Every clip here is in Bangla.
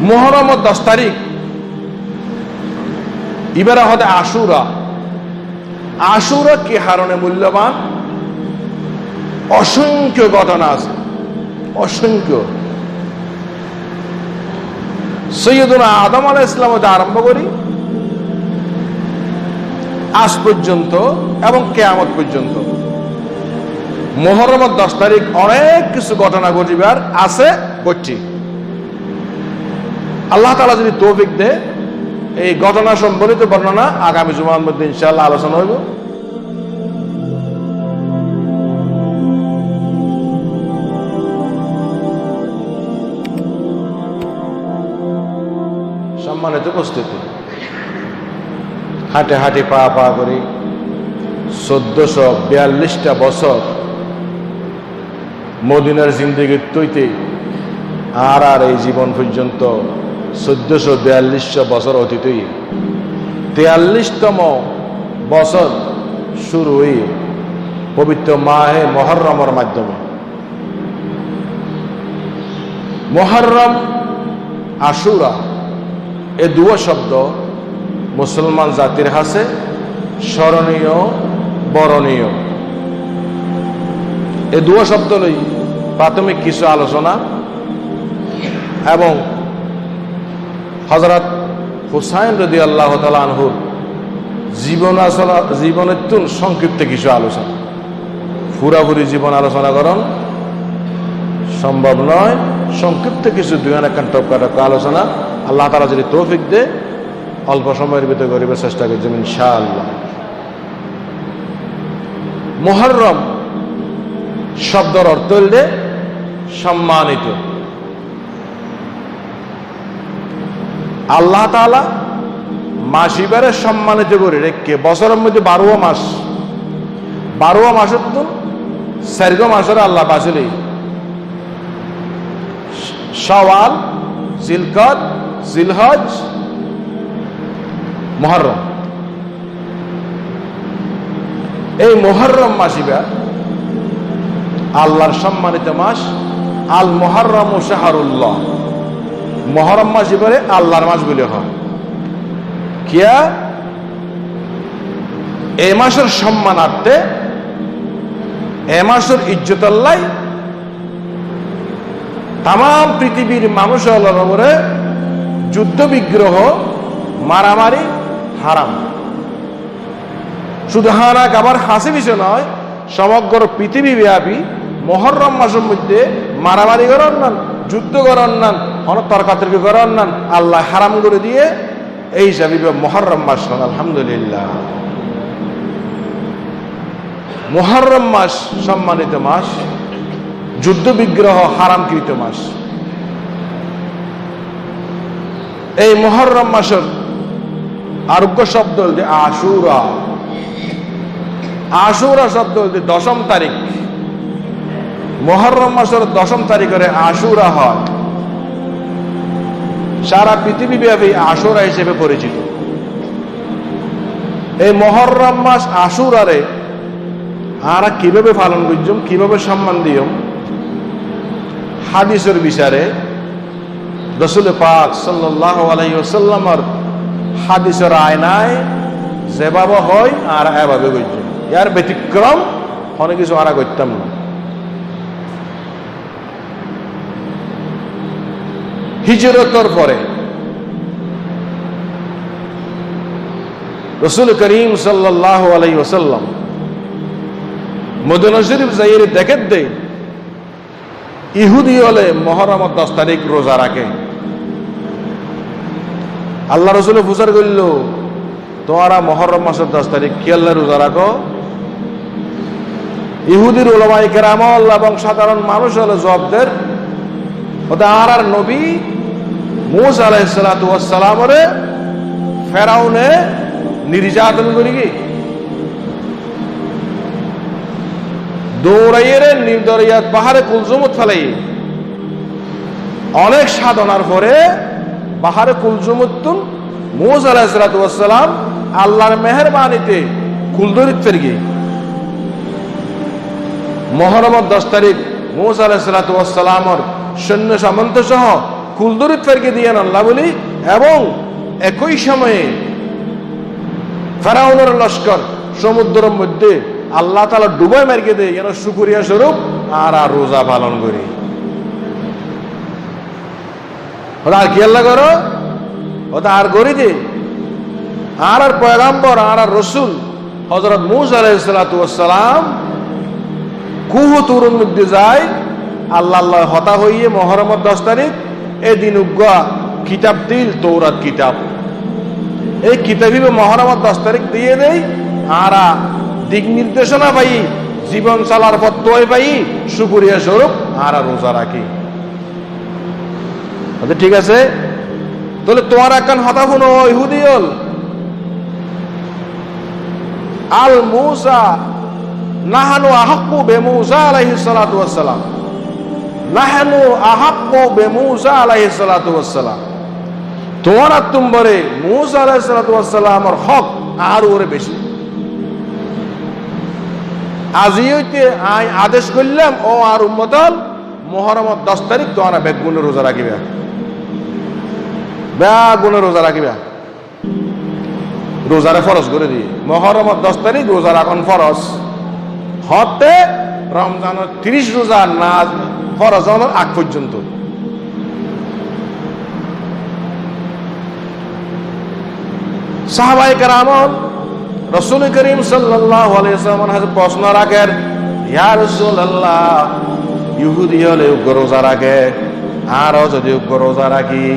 মুহররমের 10 তারিখ এবারে হতে আশুরা। আশুরা কি হারণে মূল্যবান? অসংখ্য ঘটনা আছে, অসংখ্য। সৈয়দুনা আদম আলাইহিস সালাম হতে আরম্ভ করি আজ পর্যন্ত এবং কিয়ামত পর্যন্ত মুহররমের 10 তারিখ অনেক কিছু ঘটনা ঘটিবার আছে, ঘটছে। আল্লাহ তাআলা যদি তৌফিক দেয়, এই ঘটনা সম্বলিত বর্ণনা আগামী জুমার মধ্যে ইনশাআল্লাহ আলোচনা হইব। সম্মানিত উপস্থিতি, হাঁটে হাঁটে পা পা করে 1442টা বছর মদিনার জিন্দেগির তৈতে আর এই জীবন পর্যন্ত 1442 বছর অতীতই 43তম বছর শুরু হয়ে পবিত্র মাহে মুহররমের মাধ্যমে। মুহররম, আশুরা এই দুটো শব্দ মুসলমান জাতির কাছে স্মরণীয়, বরণীয়। এই দুটো শব্দ লই প্রাথমিক কিছু আলোচনা এবং হযরত হুসাইন রাদিয়াল্লাহু তাআলা আনহুর জীবনের তুন সংক্ষিপ্ত কিছু আলোচনা। পুরাপুরি জীবন আলোচনা করুন সম্ভব নয়, সংক্ষিপ্ত কিছু 2-1 টপকা আলোচনা আল্লাহ তাআলা যদি তৌফিক দেয় অল্প সময়ের ভিতরে করিবার চেষ্টা করছি ইনশাআল্লাহ। মুহররম শব্দের অর্থ হইলে সম্মানিত। আল্লাহ তাআলা মাস এবারে সম্মানিত করে রেখে বছরের মধ্যে 12 মাস, 12 মাসের তো 4 মাসের আল্লাহ বাঁচলে শাওয়াল, জিলকদ, জিলহজ, মুহররম। এই মুহররম মাস এবার আল্লাহর সম্মানিত মাস। আল মুহররম শাহরুল্লাহ, মুহররম মাস এবারে আল্লাহর মাস বলে হয়। কিয়া এই মাসের সম্মানার্থে, এ মাসের ইজ্জত আল্লাহ তাম পৃথিবীর মানুষের উপরে যুদ্ধ বিগ্রহ, মারামারি হারাম। শুধু হারাক আবার হাসি বিষয় নয়, সমগ্র পৃথিবী ব্যাপী মুহররম মাসের মধ্যে মারামারি করার নান, যুদ্ধ করার নান, তর্কাতর্কি করার নান আল্লাহ হারাম করে দিয়ে এই হিসাবে মুহররম মাস। আলহামদুলিল্লাহ, মুহররম মাস সম্মানিত মাস, যুদ্ধ বিগ্রহ হারামকৃত মাস। এই মুহররম মাসের আরোগ্য শব্দ হচ্ছে আশুরা। আশুরা শব্দ হচ্ছে 10ম তারিখ। মুহররম মাসের 10ম তারিখে আশুরা হয়। সারা পৃথিবী ব্যাপী আশুরা হিসেবে পরিচিত। এই মুহররম মাস আশুরারে আমরা কিভাবে পালন করছম, কিভাবে সম্মান দিয়ম, হাদিসের বিচারে রাসূল পাক সাল্লাল্লাহু আলাইহি ওয়াসাল্লামের হাদিসের আয়নায় যেভাবে হয় আর এভাবে করছম। ইয়ার ব্যতিক্রম অনেক কিছু আমরা করতাম না। হিজরতের পরে রাসূল করিম সাল্লাল্লাহু আলাইহি ওয়াসাল্লাম মদিনা শরীফ যাইয়ে দেখেন দে ইহুদি হলে মুহররমের 10 তারিখ রোজা রাখে। আল্লাহ রাসূল ফুসার করল, তোমরা মুহররম মাসের 10 তারিখ কি আল্লাহ রোজা রাখো? ইহুদির উলামায়ে কেরাম এবং সাধারণ মানুষ হলে জবাবদের আর নবী মূসা আলাইহিস সালাতু ওয়াস সালামরে ফেরাউনে নির্যাতন করি কি দৌড়াইয়ে নির্দরিয়াত পাহাড়ে কুলজুমত ফেলাই অনেক সাধনার পরে পাহাড়ে কুলজুমতুন মূসা আলাইহিস সালাতু ওয়াস সালাম আল্লাহর মেহেরবানিতে কুলদরিত ফেরগি। মুহররমের 10 তারিখ মূসা আলাইহিস সালাতু ওয়াস সালামর সৈন্য সামন্ত সহ কুলদরিত ফেরকে দিয়েন আল্লাহ বলি, এবং একই সময়ে ফেরাউনের লস্কর সমুদ্রের মধ্যে আল্লাহ তাআলা ডুবাই মার্কে দেয় যেন শুকরিয়া স্বরূপ আর রোজা পালন করি। আর কি আল্লাহ করো ওটা আর করি দে আর পয়গাম্বর আর রসুল হযরত মূসা আলাইহিস সালাতু ওয়াস সালাম কুহু তুরুর মধ্যে যায় আল্লাহ হতা হইয়ে মুহররমের 10 তারিখ এদিন উগ্গা কিতাব দিল তৌরাত কিতাব, এই কিতাবই মুহররমের 10 তারিখ দিয়ে দেই আর দিক নির্দেশনা পাই জীবন চালার পথ তৈ পাই শুকরিয়া স্বরূপ আর রোজা রাখি। ঠিক আছে, তাহলে তোমার একখান হতা শুনো ইহুদি হল আল মূসা নাহানু আহাক্কু বিমূসা আলাইহিস সালাতু ওয়াস সালাম, নাহানু আহাক্কু বিমূসা আলাইহিস সালাতু ওয়াস সালাম, তোমার তুমবরে মূসা আলাইহিস সালাতু ওয়াস সালামের হক আর ওরে বেশি। আজি হইতে আই আদেশ করলাম ও আর উম্মতল মুহররমের 10 তারিখ তোমরা বেগুনের রোজা রাখিবে, বেগুনের রোজা রাখিবে, রোজারে ফরজ করে দিয়ে মুহররমের 10 তারিখ রোজা রাখন ফরজ হতে রমজানের 30 রোজা না ফরজ হওয়ার আগ পর্যন্ত। সাহাবায়ে কেরাম রাসূল করিম সাল্লাল্লাহু আলাইহি ওয়াসাল্লামের কাছে প্রশ্ন রাখেন, ইয়া রাসূলুল্লাহ ইহুদি হলে রোজা রাখে আর যদি রোজা রাখি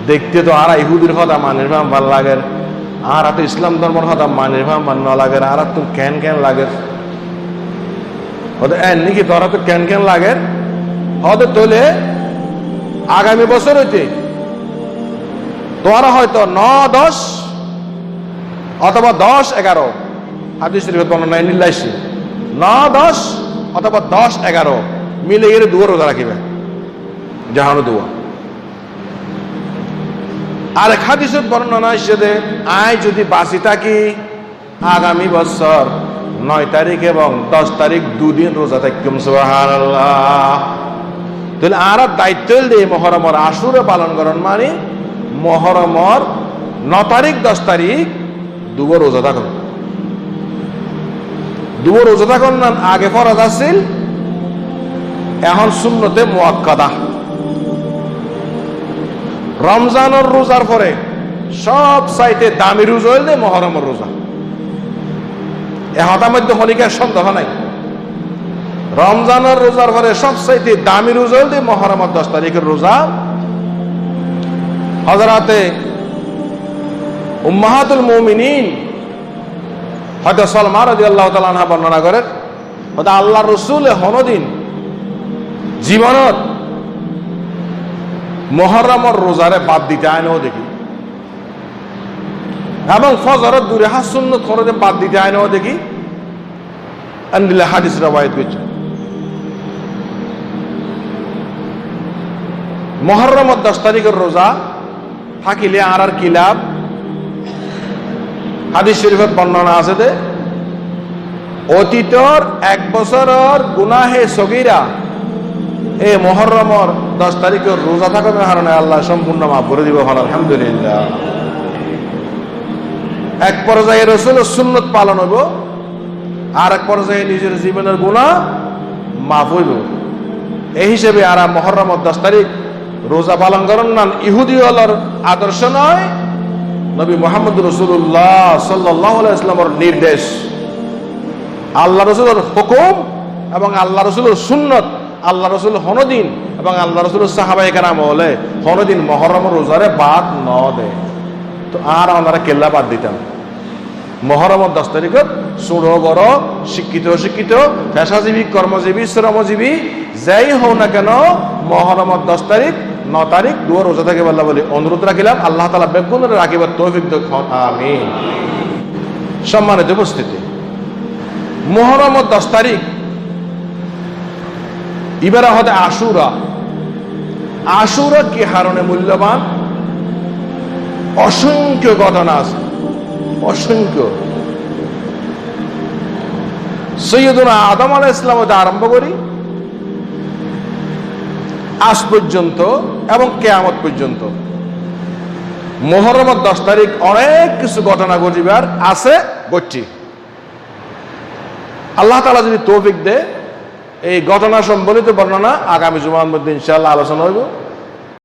দেখতে তো আর ইহুদির কথা মানের ভাল লাগে আর তো ইসলাম ধর্মের কথা মানের ভাল না লাগে আর তো কেন কেন লাগে নাকি তোরা তো কেন কেন লাগে হতে তোলে আগামী বছর হইতে তোরা হয়তো 9-10 অথবা 10-11 হাদিস শরীফে বর্ণনা নিলাইছে 9-10 অথবা 10-11 মিলে এর দুয়ার রোজা রাখিবে জাহানো দুয়া। আর হাদিসের বর্ণনা হিসেবে আয় যদি বাঁচি থাকি আগামী বছর 9 তারিখ এবং 10 তারিখ দুদিন রোজা থাকতাম সুবহানাল্লাহ। তাহলে আর দায়িত্ব দিয়ে মুহররমের আশুরা পালন করেন মানে মুহররমের 9 তারিখ 10 তারিখ দুবার রোজা থাকুন, দুবার রোজা থাকুন না আগে ফরজ আছিল এখন সুন্নতে মুআক্কাদা। রমজানের রোজার পরে সব চাইতে দামি রোজা হইলে মুহররমের রোজা, এহতার মধ্যে হলিকার সন্দেহ নাই। রমজানের রোজার পরে সব চাইতে দামি রোজা হইলে মুহররমের 10 তারিখের রোজা। হযরতে উম্মাহাতুল মুমিনিন হযরত সালমা রাদিয়াল্লাহু তাআলা আনহা বর্ণনা করেন, হযরত আল্লাহর রাসূল হনদিন জীবনত মুহররমের রোজারে বাদ দিতে আইনও দেখি এবং ফজরের দূরে হাত সুন্নত ফরজে বাদ দিতে আইনও দেখি আনদিলে হাদিস রওয়ায়াত করছে। মুহররমের 10 তারিখের রোজা থাকিলে আর কি লাভ? হাদিস শরীফত বর্ণনা আছে যে অতীতর 1 বছরের গুনাহে সগীরা এই মুহররমের 10 তারিখের রোজা থাকার কারণে আল্লাহ সম্পূর্ণ মাফ করে দিব। আলহামদুলিল্লাহ। এক পর্যায়ে রাসূলের সুন্নত পালন হইব আর এক পর্যায়ে নিজের জীবনের গুনাহ মাফ হইব। এই হিসেবে আর মুহররমের 10 তারিখ রোজা পালন করেন না ইহুদি হলর আদর্শ নয়, নবী মুহাম্মদ রাসূলুল্লাহ সাল্লাল্লাহু আলাইহি ওয়াসাল্লামের নির্দেশ, আল্লাহ রাসূলের হুকুম এবং আল্লাহ রাসূলের সুন্নত। আল্লাহ রাসূল হনদিন এবং আল্লাহ রাসূলের সাহাবায়ে কেরাম হলে হনদিন মুহররমের রোজারে বাদ ন দেয় তো আর আমরা কেল্লা বাদ দিতাম। মুহররমের 10 তারিখে ছোট বড় শিক্ষিত অশিক্ষিত পেশাজীবী কর্মজীবী শ্রমজীবী যাই হোক না কেন মুহররমের 10 তারিখ 9 তারিখ দুয়ার রোজা থাকে বলা বলে অনুরোধ রাখিলাম। আল্লাহ তাআলা বেগুনের রাখিবার তৌফিক দান, আমিন। সম্মানিত উপস্থিতি, মুহররমের 10 তারিখ ইবারা হতে আশুরা। আশুরা কি হারণে মূল্যবান? অসংখ্য ঘটনা আছে, অসংখ্য। সৈয়দুনা আদম আলাইহিস সালাম হতে আরম্ভ করি আজ পর্যন্ত এবং কিয়ামত পর্যন্ত। মুহররমের 10 তারিখ অনেক কিছু ঘটনা ঘটিবার আছে, ঘটছি। আল্লাহ তাআলা যদি তৌফিক দেয়, এই ঘটনা সম্বলিত বর্ণনা আগামী জুমার মধ্যে ইনশাআল্লাহ আলোচনা হইব।